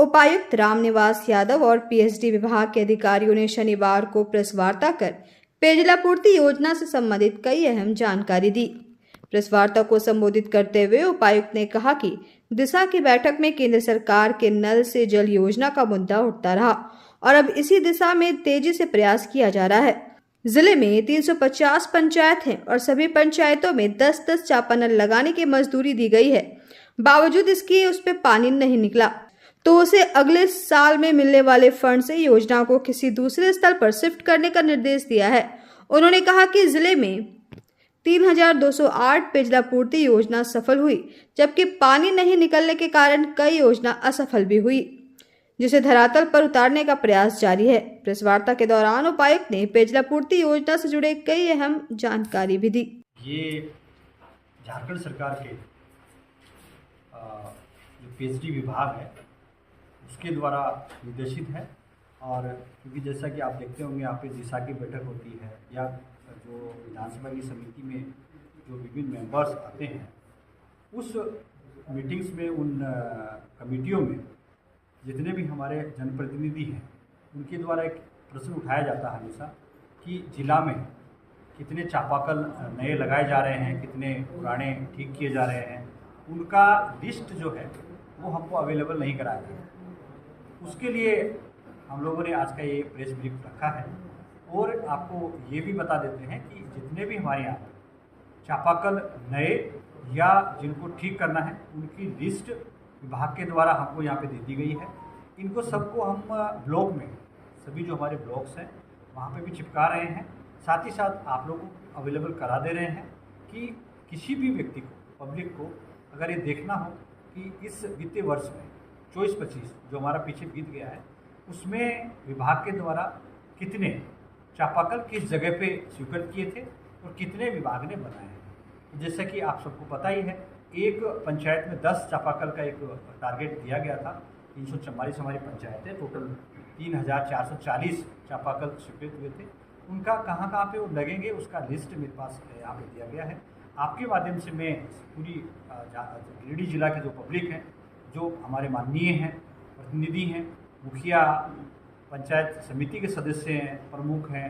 उपायुक्त रामनिवास यादव और पीएचडी विभाग के अधिकारियों ने शनिवार को प्रेस वार्ता कर पेयजलापूर्ति योजना से संबंधित कई अहम जानकारी दी। प्रेस वार्ता को संबोधित करते हुए उपायुक्त ने कहा कि दिशा की बैठक में केंद्र सरकार के नल से जल योजना का मुद्दा उठता रहा और अब इसी दिशा में तेजी से प्रयास किया जा रहा है। जिले में 350 पंचायत हैं और सभी पंचायतों में 10-10 चापानल लगाने की मजदूरी दी गई है। बावजूद इसके उस पर पानी नहीं निकला, तो उसे अगले साल में मिलने वाले फंड से योजना को किसी दूसरे स्थल पर शिफ्ट करने का निर्देश दिया है। उन्होंने कहा कि जिले में 3208 पेयजलापूर्ति योजना सफल हुई, जबकि पानी नहीं निकलने के कारण कई योजना असफल भी हुई, जिसे धरातल पर उतारने का प्रयास जारी है। प्रेस वार्ता के दौरान उपायुक्त ने पेयजलापूर्ति योजना से जुड़े कई अहम जानकारी भी दी। ये झारखंड सरकार के जो पीएचडी विभाग है उसके द्वारा निर्देशित है, और क्योंकि जैसा कि आप देखते होंगे यहाँ पे दिशा की बैठक होती है या जो विधानसभा की समिति में जो विभिन्न मेंबर्स आते हैं, उस मीटिंग्स में उन कमेटियों में जितने भी हमारे जनप्रतिनिधि हैं उनके द्वारा एक प्रश्न उठाया जाता है हमेशा कि जिला में कितने चापाकल नए लगाए जा रहे हैं, कितने पुराने ठीक किए जा रहे हैं, उनका लिस्ट जो है वो हमको अवेलेबल नहीं कराया गया। उसके लिए हम लोगों ने आज का ये प्रेस ब्रीफ रखा है, और आपको ये भी बता देते हैं कि जितने भी हमारे यहाँ चापाकल नए या जिनको ठीक करना है उनकी लिस्ट विभाग के द्वारा हमको यहाँ पे दे दी गई है। इनको सबको हम ब्लॉक में, सभी जो हमारे ब्लॉक्स हैं वहाँ पे भी चिपका रहे हैं। साथ ही साथ आप लोगों को अवेलेबल करा दे रहे हैं कि किसी भी व्यक्ति को, पब्लिक को अगर ये देखना हो कि इस वित्तीय वर्ष में 24-25 जो हमारा पीछे बीत गया है उसमें विभाग के द्वारा कितने चापाकल किस जगह पे स्वीकृत किए थे और कितने विभाग ने बनाए हैं। जैसा कि आप सबको पता ही है, एक पंचायत में 10 चापाकल का एक टारगेट दिया गया था। 344 हमारी पंचायतें, टोटल 3440 चापाकल स्वीकृत हुए थे। उनका कहाँ पे वो लगेंगे उसका लिस्ट मेरे पास यहाँ पे दिया गया है। आपके माध्यम से मैं पूरी गिरिडीह जिला के जो पब्लिक हैं, जो हमारे माननीय हैं, प्रतिनिधि हैं, मुखिया, पंचायत समिति के सदस्य हैं, प्रमुख हैं,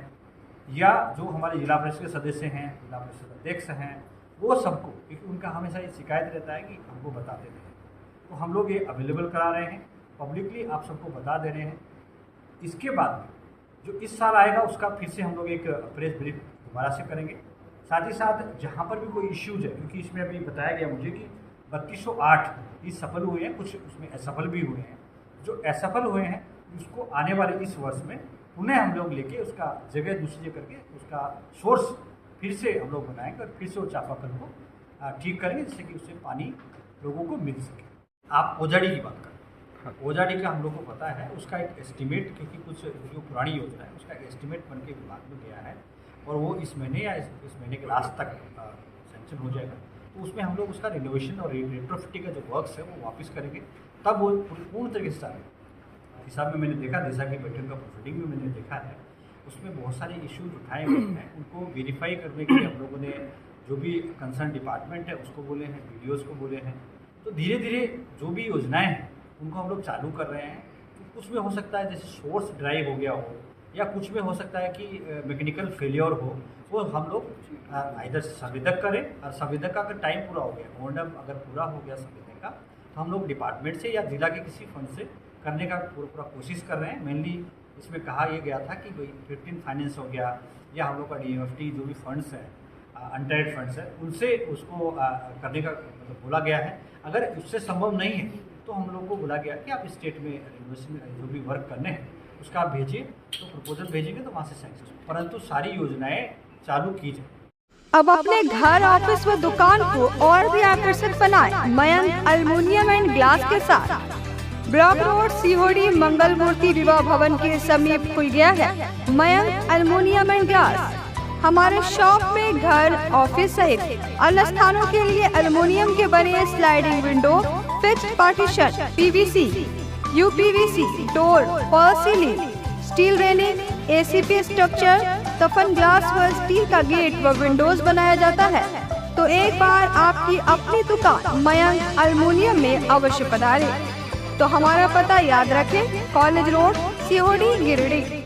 या जो हमारे जिला परिषद के सदस्य हैं, जिला परिषद अध्यक्ष हैं, वो सबको, क्योंकि उनका हमेशा ये शिकायत रहता है कि हमको बताते नहीं, तो हम लोग ये अवेलेबल करा रहे हैं, पब्लिकली आप सबको बता दे रहे हैं। इसके बाद में जो इस साल आएगा उसका फिर से हम लोग एक प्रेस ब्रीफ दोबारा से करेंगे। साथ ही साथ जहाँ पर भी कोई इश्यूज है, क्योंकि इसमें अभी बताया गया मुझे कि 3208 ये सफल हुए हैं, कुछ उसमें असफल भी हुए हैं। जो असफल हुए हैं उसको आने वाले इस वर्ष में पुनः हम लोग लेके उसका जगह दूसरी जगह करके उसका सोर्स फिर से हम लोग बनाएंगे और फिर से वो चापाकल को ठीक करेंगे, जिससे कि उससे पानी लोगों को मिल सके। आप ओजाडी की बात करें, ओजाडी का हम लोग को पता है, उसका एक एस्टिमेट, क्योंकि कुछ जो पुरानी योजना है उसका एक एस्टिमेट बन के विभाग में गया है और वो इस महीने या इस महीने के लास्ट तक सेंक्शन हो जाएगा। तो उसमें हम लोग उसका रिनोवेशन और रेट्रोफिटिंग का जो वर्क्स है वो वापस करेंगे, तब वो पूर्ण तरीके से आएगा। हिसाब में मैंने देखा, दिशा की बैठक का प्रोसीडिंग में मैंने देखा है, उसमें बहुत सारे इश्यूज उठाए गए हैं। उनको वेरीफाई करने के लिए हम लोगों ने जो भी कंसर्न डिपार्टमेंट है उसको बोले हैं, वीडियोज़ को बोले हैं। तो धीरे धीरे जो भी योजनाएं हैं उनको हम लोग चालू कर रहे हैं। तो कुछ में हो सकता है जैसे सोर्स ड्राइव हो गया हो, या कुछ में हो सकता है कि मैकेनिकल फेलियर हो, वो हम लोग इधर संवेदक करें, और संवेदक का अगर टाइम पूरा हो गया, मॉडर्न अगर पूरा हो गया संवेदक का, तो हम लोग डिपार्टमेंट से या जिला के किसी फंड से करने का पूरा कोशिश कर रहे हैं। मेनली इसमें कहा यह गया था कि भाई 15 फाइनेंस हो गया, या हम लोग का DMFT जो भी फंड्स हैं, अनटाइड फंड्स हैं, उनसे उसको करने का मतलब बोला गया है। अगर उससे संभव नहीं है तो हम लोग को बोला गया कि आप स्टेट में रेनोवेशन जो भी वर्क करने हैं उसका आप भेजिए, तो प्रपोजल भेजेंगे तो वहाँ से सैंक्शन, परंतु सारी योजनाएं चालू की जाए। अब अपने घर, ऑफिस व दुकान को और भी आकर्षक बनाएं मयंक एल्युमिनियम एंड ग्लास के साथ। ब्लॉक रोड, सीहोड़ी, मंगल मूर्ति विवाह भवन के समीप खुल गया है मयंक एल्युमिनियम एंड ग्लास। हमारे शॉप में घर, ऑफिस सहित अन्य स्थानों के लिए एल्युमिनियम के बने sliding window, fixed partition, PVC, UPVC, door, fall ceiling, steel railing, ACP structure, तफन ग्लास व स्टील का गेट व विंडोज बनाया जाता है। तो एक बार आपकी अपनी दुकान मयंक एल्युमिनियम में अवश्य पधारें। तो हमारा पता याद रखें, कॉलेज रोड, सीओडी, गिरिडीह।